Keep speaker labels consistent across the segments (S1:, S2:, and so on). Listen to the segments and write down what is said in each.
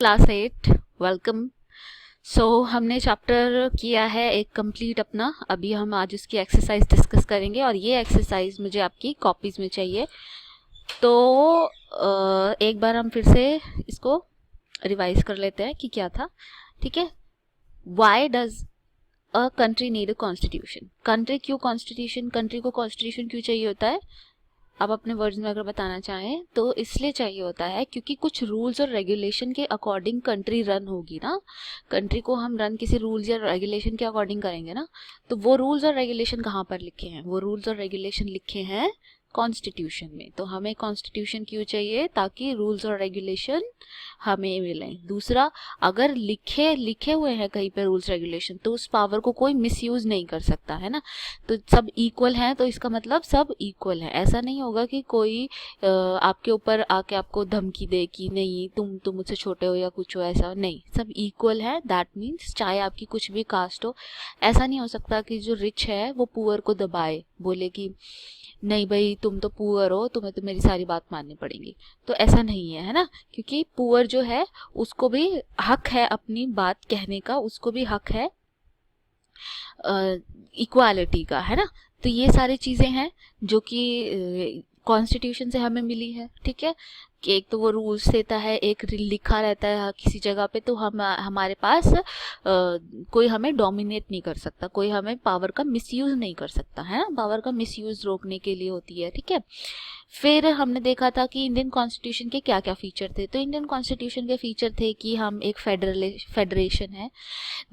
S1: Class 8 welcome. हमने chapter किया है एक कंप्लीट अपना। अभी हम आज उसकी एक्सरसाइज डिस्कस करेंगे और ये एक्सरसाइज मुझे आपकी कॉपीज में चाहिए। तो एक बार हम फिर से इसको रिवाइज कर लेते हैं कि क्या था। ठीक है, why does a country need a constitution. Country को कॉन्स्टिट्यूशन क्यों चाहिए होता है? आप अपने वर्ड्स में अगर बताना चाहें तो इसलिए चाहिए होता है क्योंकि कुछ रूल्स और रेगुलेशन के अकॉर्डिंग कंट्री रन होगी ना। कंट्री को हम रन किसी रूल्स या रेगुलेशन के अकॉर्डिंग करेंगे ना, तो वो रूल्स और रेगुलेशन कहाँ पर लिखे हैं? वो रूल्स और रेगुलेशन लिखे हैं कॉन्स्टिट्यूशन में। तो हमें कॉन्स्टिट्यूशन क्यों चाहिए? ताकि रूल्स और रेगुलेशन हमें मिलें। दूसरा, अगर लिखे हुए हैं कहीं पे रूल्स रेगुलेशन तो उस पावर को कोई मिसयूज नहीं कर सकता है ना। तो सब इक्वल हैं, तो इसका मतलब सब इक्वल है। ऐसा नहीं होगा कि कोई आपके ऊपर आके आपको धमकी दे कि नहीं तुम मुझसे छोटे हो या कुछ हो, ऐसा नहीं। सब इक्वल है। दैट मीन्स चाहे आपकी कुछ भी कास्ट हो, ऐसा नहीं हो सकता कि जो रिच है वो पुअर को दबाए, बोले कि नहीं भाई तुम तो पुअर हो, तुम्हें तो मेरी सारी बात माननी पड़ेगी। तो ऐसा नहीं है, है ना। क्योंकि पुअर जो है उसको भी हक है अपनी बात कहने का, उसको भी हक है इक्वालिटी का, है ना। तो ये सारी चीजें हैं जो कि कॉन्स्टिट्यूशन से हमें मिली है। ठीक है, कि एक तो वो रूल्स देता है, एक लिखा रहता है किसी जगह पे, तो हम हमारे पास कोई हमें डोमिनेट नहीं कर सकता, कोई हमें पावर का मिसयूज नहीं कर सकता, है ना। पावर का मिसयूज रोकने के लिए होती है। ठीक है, फिर हमने देखा था कि इंडियन कॉन्स्टिट्यूशन के क्या क्या फीचर थे। तो इंडियन कॉन्स्टिट्यूशन के फीचर थे कि हम एक फेडरेशन है।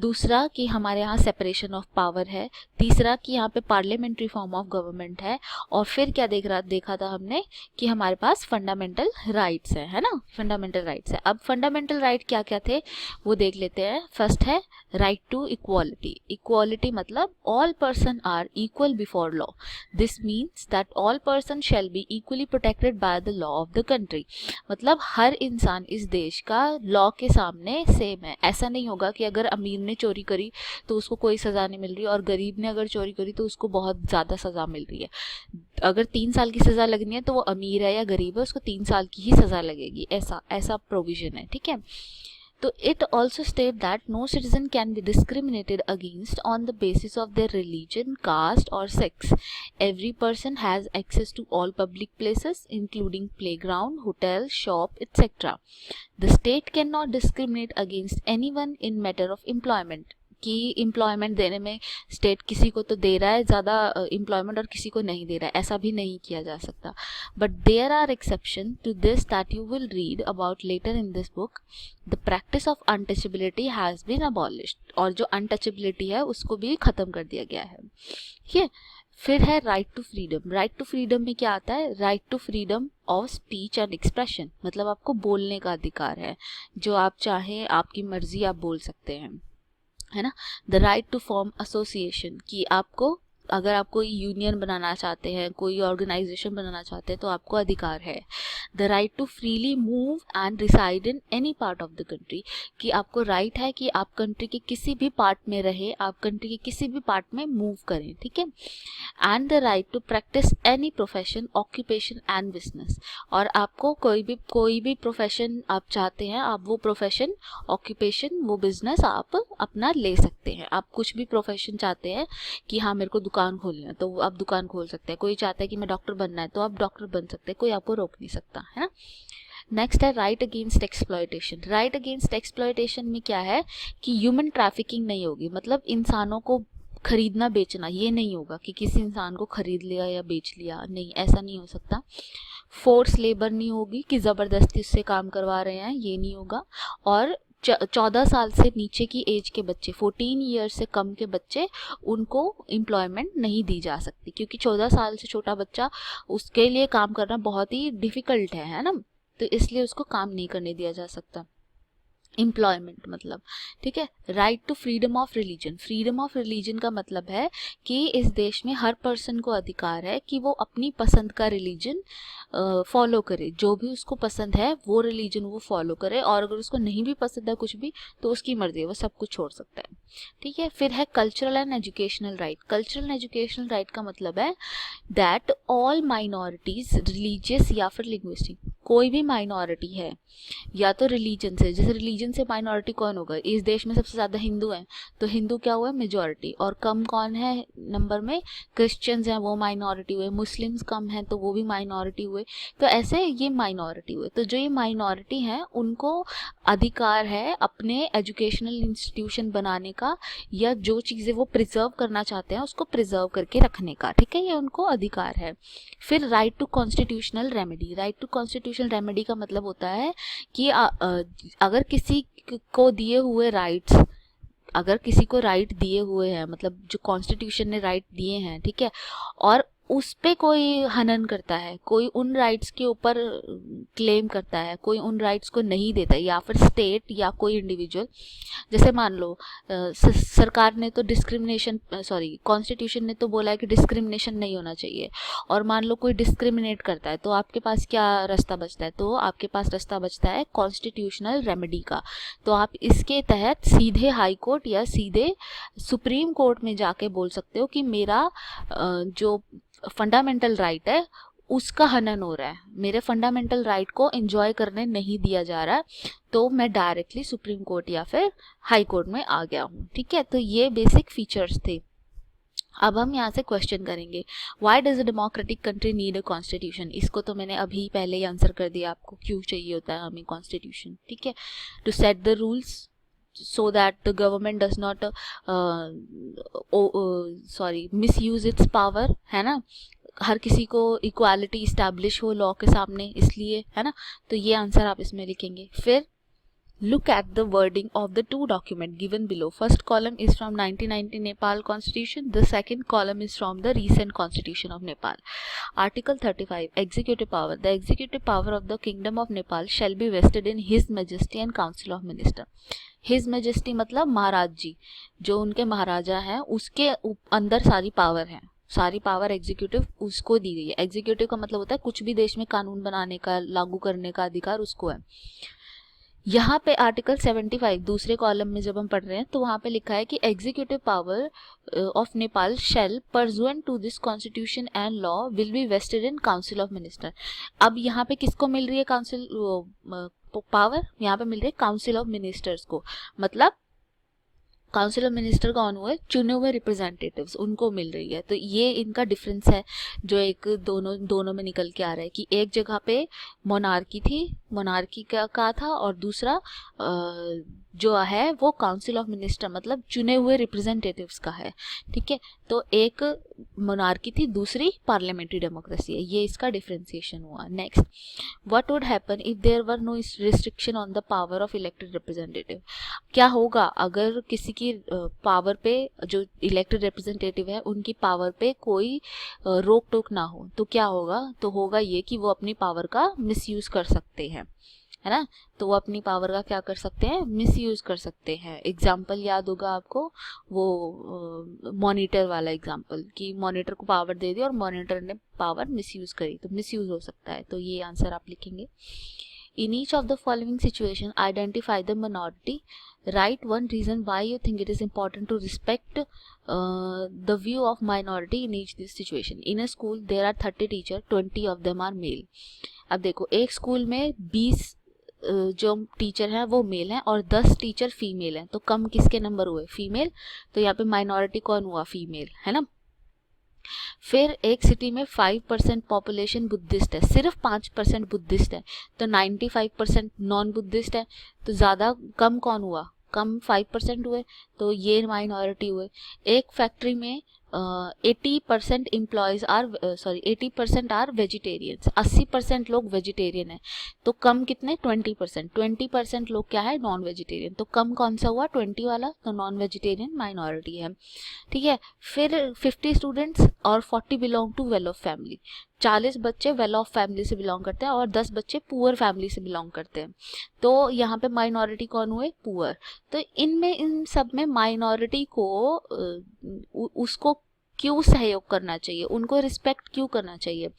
S1: दूसरा कि हमारे यहाँ सेपरेशन ऑफ पावर है। तीसरा कि यहाँ पे पार्लियामेंट्री फॉर्म ऑफ गवर्नमेंट है। और फिर क्या देखा था हमने कि हमारे पास फंडामेंटल राइट्स है ना। फंडामेंटल राइट्स है। अब फंडामेंटल राइट क्या क्या थे वो देख लेते हैं। फर्स्ट है राइट टू इक्वालिटी। इक्वालिटी मतलब all person are equal before law. This means that all person shall be equally protected by the law of the country. मतलब हर इंसान इस देश का लॉ के सामने सेम है। ऐसा नहीं होगा कि अगर अमीर ने चोरी करी तो उसको कोई सजा नहीं मिल रही और गरीब ने अगर चोरी करी तो उसको बहुत ज्यादा सजा मिल रही है। अगर 3 साल की सजा लगनी है तो वो अमीर है या गरीब है उसको 3 साल की ही सजा लगेगी। ऐसा ऐसा प्रोविजन है। ठीक है, तो it also state that no citizen can be discriminated against on the basis of their religion, caste or sex. Every person has access to all public places including playground, hotel, shop, etc. The state cannot discriminate against anyone in matter of employment. कि employment देने में state किसी को तो दे रहा है ज़्यादा employment और किसी को नहीं दे रहा है, ऐसा भी नहीं किया जा सकता। But there are exception to this that you will read about later in this book. The practice of untouchability has been abolished. और जो अनटचेबिलिटी है उसको भी ख़त्म कर दिया गया है। ठीक है, फिर है right to freedom. Right to freedom में क्या आता है? Right to freedom of speech and expression. मतलब आपको बोलने का अधिकार है, जो आप चाहें आपकी मर्जी आप बोल सकते हैं, है ना। The right to form association, कि आपको अगर आप कोई यूनियन बनाना चाहते हैं, कोई ऑर्गेनाइजेशन बनाना चाहते हैं तो आपको अधिकार है। The right to freely move and reside in any part of the country, कि आपको राइट है कि आप कंट्री के किसी भी पार्ट में रहे, आप कंट्री के किसी भी पार्ट में मूव करें। ठीक है, and the right to practice any profession, occupation and business. और आपको कोई भी प्रोफेशन आप चाहते हैं, आप वो प्रोफेशन, ऑक्यूपेशन, वो बिजनेस आप अपना ले सकते हैं। आप कुछ भी प्रोफेशन चाहते हैं कि हाँ मेरे को दुकान खोलनी है तो आप दुकान खोल सकते हैं। कोई चाहता है कि मैं डॉक्टर बनना है तो आप डॉक्टर बन सकते हैं, कोई आपको रोक नहीं सकता, है ना। नेक्स्ट है right against exploitation. Right against exploitation में क्या है कि ह्यूमन ट्रैफिकिंग नहीं होगी। मतलब इंसानों को खरीदना बेचना ये नहीं होगा कि किसी इंसान को खरीद लिया या बेच लिया, नहीं, ऐसा नहीं हो सकता। फोर्स लेबर नहीं होगी कि ज़बरदस्ती उससे काम करवा रहे हैं, ये नहीं होगा। और 14 साल से नीचे की एज के बच्चे, 14 ईयर से कम के बच्चे, उनको एम्प्लॉयमेंट नहीं दी जा सकती, क्योंकि 14 साल से छोटा बच्चा, उसके लिए काम करना बहुत ही डिफिकल्ट है ना। तो इसलिए उसको काम नहीं करने दिया जा सकता एम्प्लॉयमेंट मतलब। ठीक है, right to freedom of religion. Freedom of religion का मतलब है कि इस देश में हर पर्सन को अधिकार है कि वो अपनी पसंद का रिलीजन फॉलो करे, जो भी उसको पसंद है वो रिलीजन वो फॉलो करे। और अगर उसको नहीं भी पसंद है कुछ भी तो उसकी मर्जी है, वो सब कुछ छोड़ सकता है। ठीक है, फिर है cultural and educational right. Cultural and educational right का मतलब है दैट ऑल माइनॉरिटीज, रिलीजियस या फिर लिंग्विस्टिक, कोई भी माइनॉरिटी है या तो रिलीजन से, जैसे रिलीजन से माइनॉरिटी कौन होगा, इस देश में सबसे ज़्यादा हिंदू हैं तो हिंदू क्या हुआ, मेजॉरिटी, और कम कौन है नंबर में, क्रिश्चियंस हैं वो माइनॉरिटी हुए, मुस्लिम्स कम हैं तो वो भी माइनॉरिटी हुए। तो ऐसे ये माइनॉरिटी हुए। तो जो ये माइनॉरिटी हैं उनको अधिकार है अपने एजुकेशनल इंस्टीट्यूशन बनाने का, या जो चीज़ें वो प्रिजर्व करना चाहते हैं उसको प्रिजर्व करके रखने का, ठीक है, ये उनको अधिकार है। फिर right to constitutional remedy. Right to constitutional remedy का मतलब होता है कि अगर किसी को दिए हुए राइट्स, अगर किसी को राइट दिए हुए हैं, मतलब जो कॉन्स्टिट्यूशन ने राइट दिए हैं, ठीक है, और उस पे कोई हनन करता है, कोई उन राइट्स के ऊपर क्लेम करता है, कोई उन राइट्स को नहीं देता, या फिर स्टेट या कोई इंडिविजुअल, जैसे मान लो सरकार ने तो डिस्क्रिमिनेशन, कॉन्स्टिट्यूशन ने तो बोला है कि डिस्क्रिमिनेशन नहीं होना चाहिए, और मान लो कोई डिस्क्रिमिनेट करता है तो आपके पास क्या रास्ता बचता है, तो आपके पास रास्ता बचता है कॉन्स्टिट्यूशनल रेमेडी का। तो आप इसके तहत सीधे हाई कोर्ट या सीधे सुप्रीम कोर्ट में जाके बोल सकते हो कि मेरा जो फंडामेंटल राइट है उसका हनन हो रहा है, मेरे फंडामेंटल राइट को एंजॉय करने नहीं दिया जा रहा, तो मैं डायरेक्टली सुप्रीम कोर्ट या फिर हाई कोर्ट में आ गया हूँ, ठीक है। तो ये बेसिक फीचर्स थे। अब हम यहाँ से क्वेश्चन करेंगे, why does a democratic country need a constitution. इसको तो मैंने अभी पहले ही आंसर कर दिया आपको, क्यों चाहिए होता है हमें कॉन्स्टिट्यूशन, ठीक है। To set the rules so that the government does not misuse its power, है ना, हर किसी को इक्वालिटी इस्टेब्लिश हो लॉ के सामने, इसलिए, है ना। तो ये आंसर आप इसमें लिखेंगे। फिर look at the wording of the two document given below. First column is from 1990 Nepal Constitution. The second column is from the recent Constitution of Nepal. Article 35 Executive Power. The executive power of the Kingdom of Nepal shall be vested in His Majesty and Council of Minister. His Majesty मतलब महाराज जी, जो उनके महाराजा हैं उसके अंदर सारी power है, सारी power executive उसको दी गई है। एग्जीक्यूटिव का मतलब होता है कुछ भी देश में कानून बनाने का, लागू करने का अधिकार उसको है। यहाँ पे आर्टिकल 75 दूसरे कॉलम में जब हम पढ़ रहे हैं तो वहाँ पे लिखा है कि executive power of Nepal shall pursuant to this constitution and law will be vested in council of minister. अब यहाँ पे किसको मिल रही है काउंसिल पावर, यहाँ पे मिल रही है काउंसिल ऑफ मिनिस्टर्स को, मतलब काउंसिल ऑफ मिनिस्टर कौन हुए, चुने हुए रिप्रेजेंटेटिव्स, उनको मिल रही है। तो ये इनका डिफरेंस है जो एक दोनों में निकल के आ रहा है कि एक जगह पे मोनार्की थी, मोनार्की का था, और दूसरा जो है वो काउंसिल ऑफ मिनिस्टर मतलब चुने हुए रिप्रेजेंटेटिव्स का है, ठीक है। तो एक मोनार्की थी, दूसरी पार्लियामेंट्री डेमोक्रेसी है, ये इसका डिफरेंशिएशन हुआ। Next, what would happen if there were no restriction on the power of elected representative. क्या होगा अगर किसी की पावर पे, जो इलेक्टेड रिप्रेजेंटेटिव है उनकी पावर पे कोई रोक टोक ना हो, तो क्या होगा, तो होगा ये कि वो अपनी पावर का मिसयूज कर सकते हैं, है ना। तो वो अपनी पावर का क्या कर सकते हैं, मिसयूज कर सकते हैं। एग्जाम्पल याद होगा आपको वो मॉनिटर वाला एग्जाम्पल, कि मॉनिटर को पावर दे दी और मॉनिटर ने पावर मिसयूज करी, तो मिसयूज हो सकता है। तो ये आंसर आप लिखेंगे। In each of the following situation, identify the minority. Write one reason why you think it is important to respect the view of minority in each this situation. In a school, there are 30 teachers, 20 of them are male. अब देखो एक school में 20 जो teacher हैं वो mail हैं और 10 teacher female हैं, तो कम किसके नंबर हुए, फीमेल। तो यहाँ पे माइनॉरिटी कौन हुआ, फीमेल, है ना। फिर एक सिटी में 5% पॉपुलेशन बुद्धिस्ट है, सिर्फ 5% बुद्धिस्ट है, तो 95% नॉन बुद्धिस्ट है, तो ज़्यादा कम कौन हुआ, कम 5% हुए, तो ये माइनॉरिटी हुए। एक फैक्ट्री में 80% एम्प्लॉयज आर 80% आर वेजिटेरियंस, 80% लोग वेजिटेरियन है, तो कम कितने, 20%, 20% लोग क्या है, नॉन वेजिटेरियन, तो कम कौन सा हुआ, 20 वाला, तो नॉन वेजिटेरियन माइनॉरिटी है, ठीक है। फिर 50 स्टूडेंट्स और 40 belong to well off family, 40 बच्चे वेल ऑफ फैमिली से बिलोंग करते हैं और 10 बच्चे पुअर फैमिली से बिलोंग करते हैं, तो यहाँ पे माइनॉरिटी कौन हुए, पुअर। तो इनमें इन सब में माइनॉरिटी को उसको क्यों सहयोग करना चाहिए, उनको रिस्पेक्ट क्यों करना चाहिए,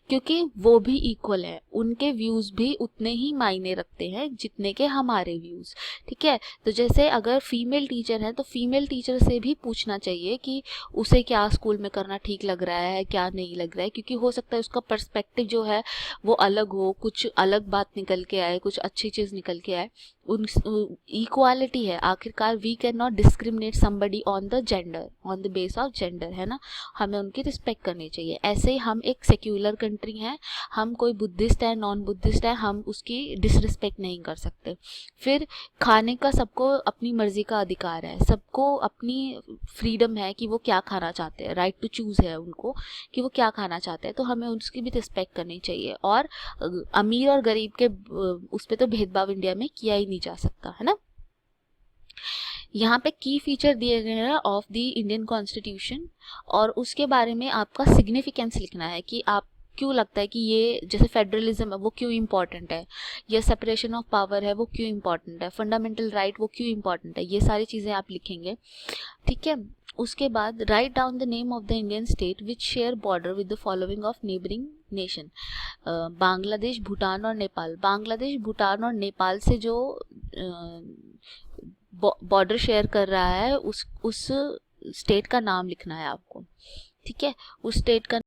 S1: क्योंकि वो भी इक्वल है, उनके व्यूज़ भी उतने ही मायने रखते हैं जितने के हमारे व्यूज़। ठीक है, तो जैसे अगर फीमेल टीचर है तो फीमेल टीचर से भी पूछना चाहिए कि उसे क्या स्कूल में करना ठीक लग रहा है, क्या नहीं लग रहा है, क्योंकि हो सकता है उसका पर्सपेक्टिव जो है वो अलग हो, कुछ अलग बात निकल के आए, कुछ अच्छी चीज़ निकल के आए। उन इक्वालिटी है आखिरकार, we can not discriminate somebody on the gender, on the base of gender, है ना, हमें उनकी रिस्पेक्ट करनी चाहिए। ऐसे ही हम एक सेक्युलर कंट्री हैं, हम कोई बुद्धिस्ट है, नॉन बुद्धिस्ट है, हम उसकी डिसरिस्पेक्ट नहीं कर सकते। फिर खाने का सबको अपनी मर्जी का अधिकार है, सबको अपनी फ्रीडम है कि वो क्या खाना चाहते हैं, राइट टू चूज़ है उनको कि वो क्या खाना चाहते हैं, तो हमें उसकी भी रिस्पेक्ट करनी चाहिए। और अमीर और गरीब के उस पर तो भेदभाव इंडिया में किया ही नहीं जा सकता, है ना। यहाँ पे की फीचर दिए गए हैं ऑफ द इंडियन कॉन्स्टिट्यूशन, और उसके बारे में आपका सिग्निफिकेंस लिखना है कि आप क्यों लगता है कि ये जैसे फेडरलिज्म है वो क्यों इम्पोर्टेंट है, या सेपरेशन ऑफ पावर है वो क्यों इम्पोर्टेंट है, फंडामेंटल राइट वो क्यों इम्पोर्टेंट है, ये सारी चीज़ें आप लिखेंगे। ठीक है, उसके बाद write down the name of the Indian state which share border with the following of neighbouring nation, Bangladesh, Bhutan और नेपाल। बांग्लादेश, भूटान और नेपाल से जो बॉर्डर शेयर कर रहा है उस स्टेट का नाम लिखना है आपको। ठीक है, उस स्टेट का